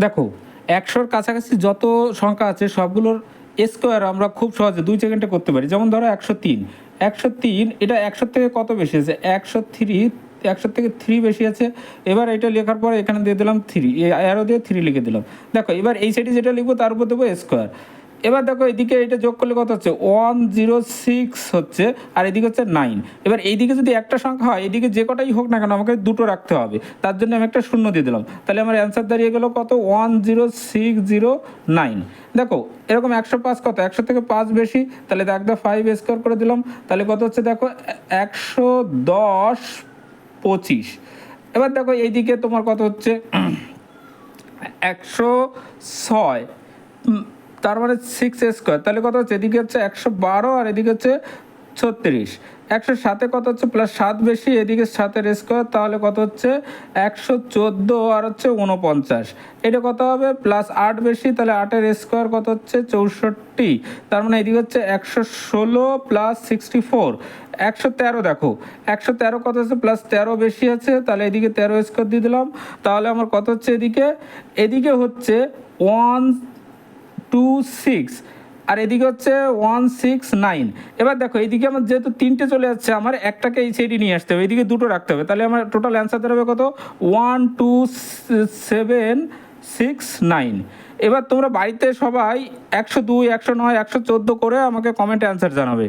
দেখো, 100-র কাছাকাছি যত সংখ্যা আছে সবগুলোর স্কোয়ার আমরা খুব সহজে 2 সেকেন্ডে করতে পারি। যেমন ধরো 103, 103 এটা 100 থেকে কত বেশি আছে? 103, 100 থেকে 3 বেশি আছে। এবার এটা লেখার পরে এখানে দিয়ে দিলাম 3, অ্যারো দিয়ে 3 লিখে দিলাম। দেখো এবার এই সাইডে যেটা লিখবো তার উপর দেবো স্কোয়ার। এবার দেখো এদিকে এটা যোগ করলে কত হচ্ছে? 106 হচ্ছে, আর এদিকে হচ্ছে 9। এবার এইদিকে যদি একটা সংখ্যা হয়, এদিকে যে কটাই হোক না কেন আমাকে দুটো রাখতে হবে, তার জন্য আমি একটা শূন্য দিয়ে দিলাম। তাহলে আমার অ্যান্সার দাঁড়িয়ে গেল কত? 10609। দেখো এরকম 105 কত? 100 থেকে 5 বেশি, তাহলে দেখ 5 স্কোয়ার করে দিলাম। তাহলে কত হচ্ছে দেখো? 110 25। এবার দেখো এইদিকে তোমার কত হচ্ছে? 106, তার মানে 6 স্কোয়ার, তাহলে কত হচ্ছে? এদিকে হচ্ছে 112 আর এদিকে হচ্ছে 36। 107-এ কত হচ্ছে? প্লাস 7 বেশি, এদিকে 7-এর স্কোয়ার, তাহলে কত হচ্ছে? 114 আর হচ্ছে 49। এটা কত হবে? প্লাস 8 বেশি, তাহলে 8-এর স্কোয়ার কত হচ্ছে? 64। তার মানে এদিকে হচ্ছে 116 প্লাস 64, 113। দেখো 113 কত হচ্ছে? প্লাস 13 বেশি আছে, তাহলে এদিকে 13 স্কোয়ার দিয়ে দিলাম। তাহলে আমার কত হচ্ছে এদিকে? এদিকে হচ্ছে 126 আর এদিকে হচ্ছে 169। এবার দেখো এইদিকে আমার যেহেতু 3টে চলে যাচ্ছে, আমার একটাকে এই সাইডে নিয়ে আসতে হবে, এইদিকে দুটো রাখতে হবে। তাহলে আমার টোটাল অ্যান্সার দাঁড়াবে কত? 12769। এবার তোমরা বাড়িতে সবাই 102, 109, 114 করে আমাকে কমেন্টে অ্যান্সার জানাবে।